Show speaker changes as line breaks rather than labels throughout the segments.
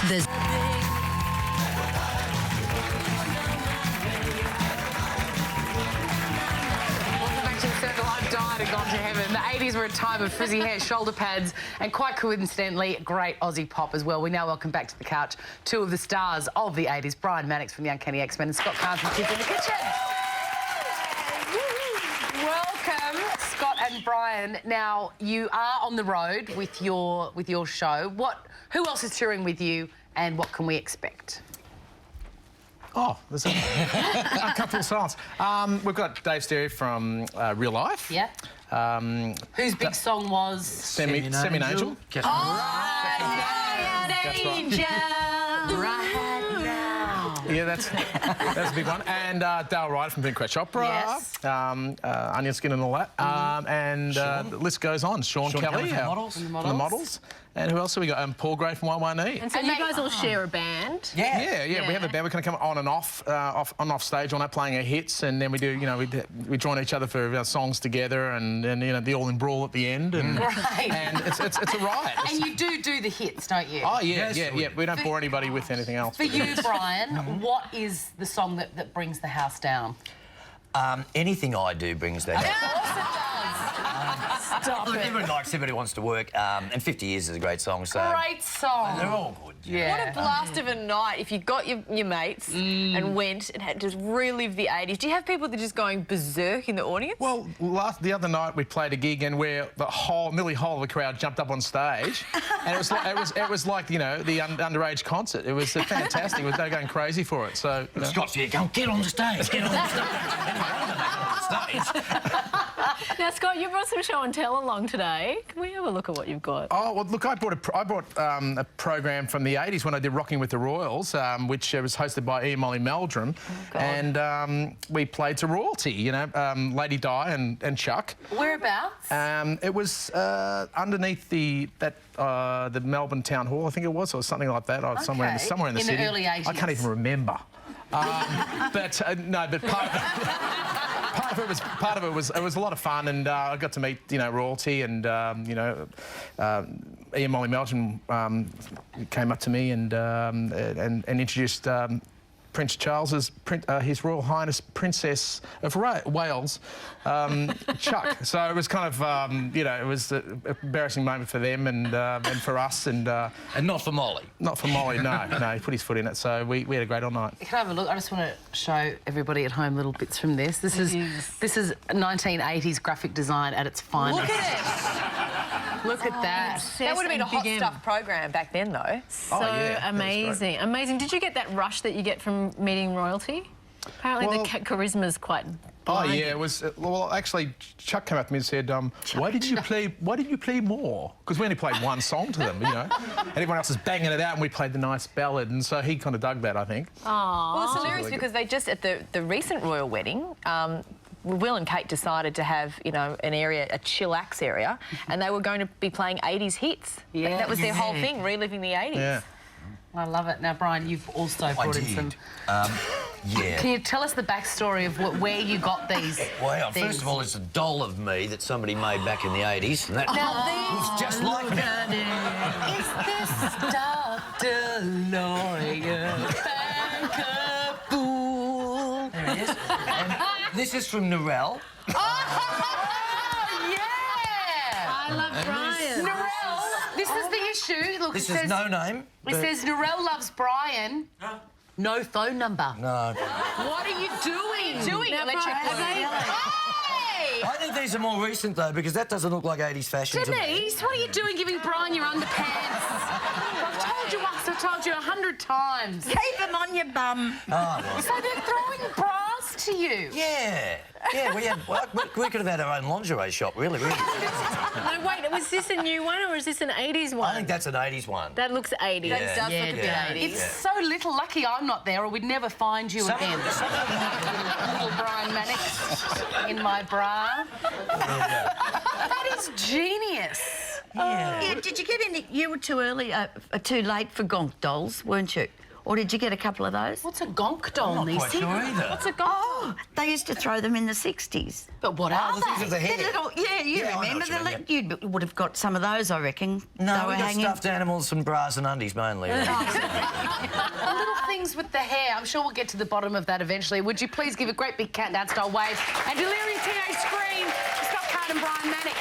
The
I've died and gone to heaven. The 80s were a time of frizzy hair, shoulder pads, and quite coincidentally, great Aussie pop as well. We now welcome back to the couch two of the stars of the 80s, Brian Mannix from the Uncanny X-Men and Scott Carne from Kids in the Kitchen. Welcome, Scott and Brian. Now, you are on the road with your show. Who else is touring with you, and what can we expect?
Oh, there's a couple of songs. We've got Dave Stereo from Real Life.
Yeah. Whose big song was?
Semi-Angel.
Oh, Angel, right now.
Yeah, that's a big one. And Dale Ryder from Pink Crash Opera.
Yes.
Onion Skin and all that. And the list goes on. Sean Kelly from the Models. And who else have we got? Paul Gray from YYE.
And so you guys all share a band?
Yeah. We have a band. We kind of come on and off stage on that, playing our hits, and then we do, we join each other for our songs together, and the all in brawl at the end, and and it's a riot.
And you do the hits, don't you?
Oh yeah. We don't bore anybody with anything else.
For you, Brian, what is the song that brings the house down?
Anything I do brings that down.
Stop it.
Everyone likes Everybody Wants to Work, and 50 Years is a great song. So
Great song.
they're all good.
Yeah.
What a blast of a night if you got your mates and went and had to relive the 80s. Do you have people that are just going berserk in the audience?
Well, the other night we played a gig and where nearly whole of the crowd jumped up on stage, and it was like the underage concert. It was fantastic. They were going crazy for it. So
Scott's here, go get on the stage, get on the stage.
Now, Scott, you brought some show and tell along today. Can we have a look at what you've got?
Oh, well, look, I brought a program from the 80s when I did Rocking with the Royals, which was hosted by Ian Molly Meldrum.
Oh,
and we played to royalty, Lady Di and Chuck.
Whereabouts?
It was underneath the Melbourne Town Hall, I think it was, or something like that, or somewhere in the city.
In the early 80s.
I can't even remember. But part of it was a lot of fun, and I got to meet royalty, and Ian Molly Meldrum came up to me and introduced Prince Charles's His Royal Highness Princess of Wales, Chuck. So it was kind of it was an embarrassing moment for them and for us, and
not for Molly.
Not for Molly, no. He put his foot in it. So we had a great all night.
Can I have a look? I just want to show everybody at home little bits from this. This is 1980s graphic design at its finest.
Look at it.
Look at that.
That would have been a hot stuff program back then, though.
Oh, yeah,
amazing. Amazing. Did you get that rush that you get from meeting royalty? Apparently the charisma's quite blinding.
Oh yeah, it was. Well, actually, Chuck came up to me and said, "Why did you play more?" Because we only played one song to them, and everyone else was banging it out, and we played the nice ballad, and so he kind of dug that, I think.
Aww. Well, it's hilarious because they just at the recent royal wedding. Will and Kate decided to have, an area, a chillax area, and they were going to be playing 80s hits. Yeah. That was their whole thing, reliving the 80s.
Yeah.
I love it. Now, Brian, you've also brought in some...
yeah.
Can you tell us the backstory of where you got these?
Well, first of all, it's a doll of me that somebody made back in the 80s. And that was just like me.
Is this Dr. Lawyer Banker?
There it is. And this is from Narelle.
Oh, yeah!
I love Brian.
Narelle, this is the issue. Look,
This is no name.
It says Narelle loves Brian. No phone number.
No.
What are you doing?
I think these are more recent, though, because that doesn't look like 80s fashion to me.
Denise, what are you doing giving Brian your underpants? I've told you once, I've told you 100 times.
keep them on your bum.
Oh, well.
So they're throwing bras to you?
Yeah. Yeah, we could have had our own lingerie shop, really.
No, wait, was this a new one or is this an 80s one?
I think that's an 80s one.
That looks 80s.
Yeah.
That does look a bit 80s.
It's so little. Lucky I'm not there or we'd never find you again. Little Brian Mannix in my bra. That is genius.
Yeah, did you get any... You were too early, too late for gonk dolls, weren't you? Or did you get a couple of those?
What's a gonk doll,
I'm not quite
Niecy?
sure either.
What's a gonk?
Oh, they used to throw them in the 60s.
But what are
the things with the
They're
hair.
little, yeah, you
Yeah, I know
remember.
what you mean,
You would have got some of those, I reckon.
No,
They
we
were
got
hanging.
stuffed animals and bras and undies mainly.
The little things with the hair. I'm sure we'll get to the bottom of that eventually. Would you please give a great big countdown-style wave and Delirious Teenage Scream to Scott Carne and Brian Mannix.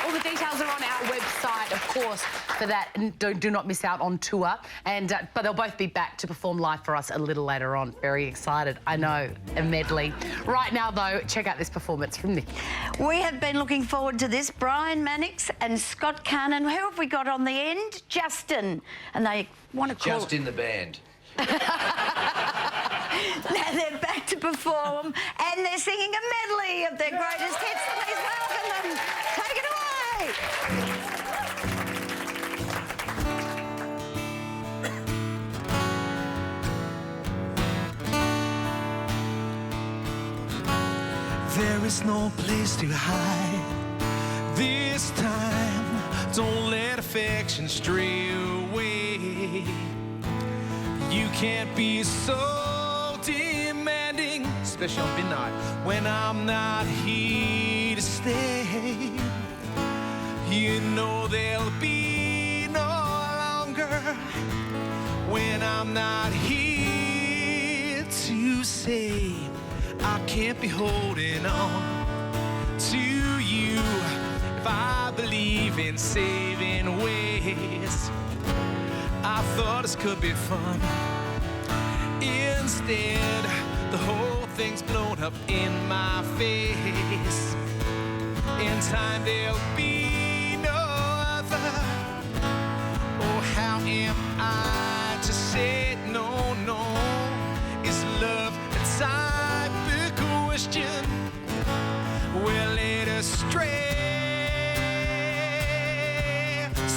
All the details are on our website, of course, for that. And do not miss out on tour. And but they'll both be back to perform live for us a little later on. Very excited, I know, a medley. Right now, though, check out this performance from Nikki.
We have been looking forward to this. Brian Mannix and Scott Carne. Who have we got on the end? Justin. And they want to call...
Just in the band.
Now they're back to perform and they're singing a medley of their greatest hits. Please welcome them. Take it away.
There is no place to hide this time. Don't let affection stray away. You can't be so demanding, especially on midnight, when I'm not here to stay. You know there'll be no longer when I'm not here to say I can't be holding on to you if I believe in saving ways. I thought this could be fun. Instead, the whole thing's blown up in my face. In time, there'll be no other. Oh, how am I to say no, no? Is love a type of question? We're led astray.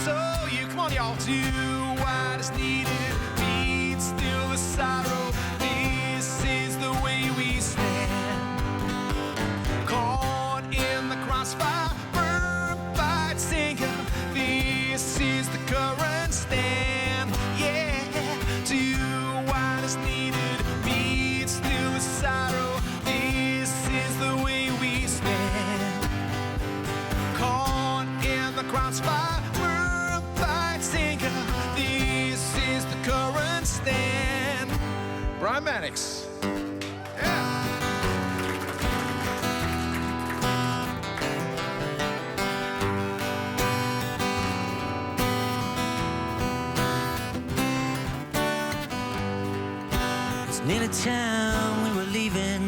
So you, come on, y'all, do what is needed. Beat still the sorrow. This is the way we stand. Caught in the crossfire, burned by its singer. This is the current stand. Yeah, do what is needed. Beat still the sorrow. This is the way we stand. Caught in the crossfire, burned by its singer. This is the current stand. Brian Mannix. Yeah.
It's nearly time we were leaving.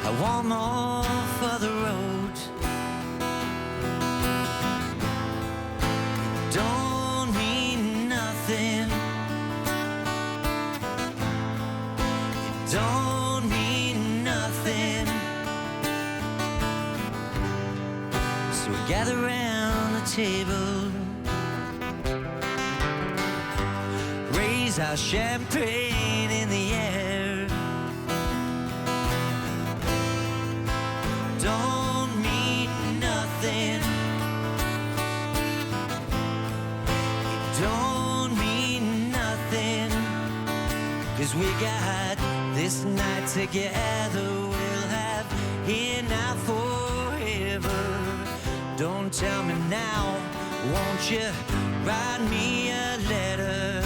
I want more for the road. Don't mean nothing. It don't mean nothing. So we gather round the table, raise our champagne in the air. Don't mean nothing. It don't mean nothing. 'Cause we got this night together. We'll have here now forever. Don't tell me now, won't you write me a letter?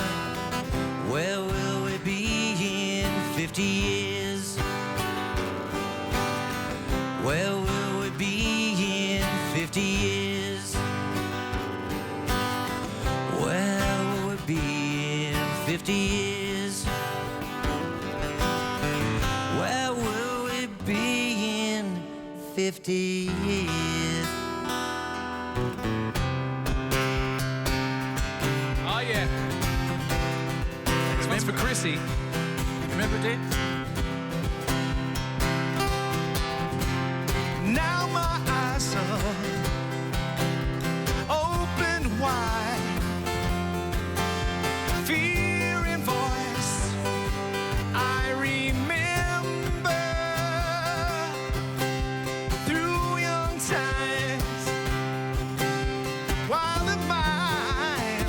Where will we be in 50 years? Where will we be in 50 years? Where will we be in 50 years? Where will we be in 50 years?
Oh, yeah. This one's for Chrissy. Remember, Dave? Now my eyes are open wide. Fear in voice. I remember through young times while the mind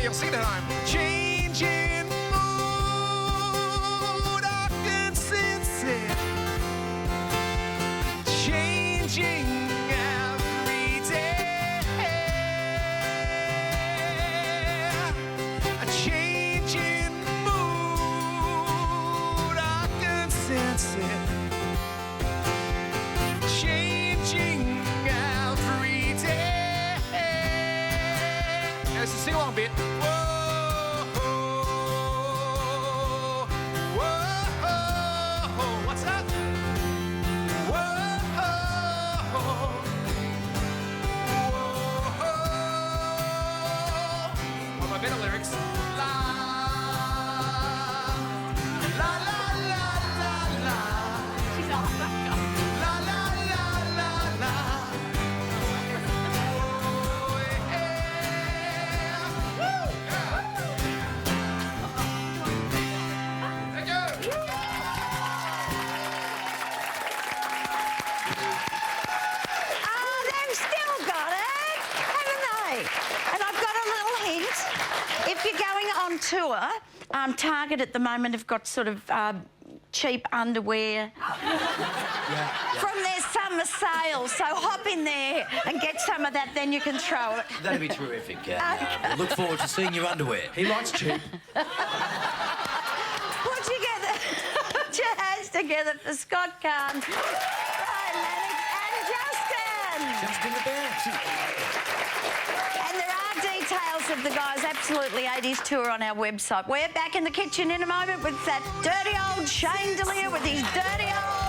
Ready? I'll sing it at home. Changing mood, I can sense it. Changing every day. A changing mood, I can sense it. Changing every day. Now it's a sing-along bit. Whoa, whoa, what's that? Whoa, whoa. My better lyrics. La, la, la, la, la, la.
She's all back up.
La, la, la, la, la. Oh, yeah. Woo! Thank you.
Oh, they've still got it, haven't they? And I've got a little hint. If you're going on tour, Target at the moment have got sort of cheap underwear from their summer sale. So hop in there and get some of that, then you can throw it.
That'd be terrific. I look forward to seeing your underwear.
He likes cheap.
Put your hands together for Scott Carne, Brian Mannix and Justin.
Just in the bounce.
And there are details of the guys' Absolutely 80s tour on our website. We're back in the kitchen in a moment with that dirty old Shane Delia with his dirty old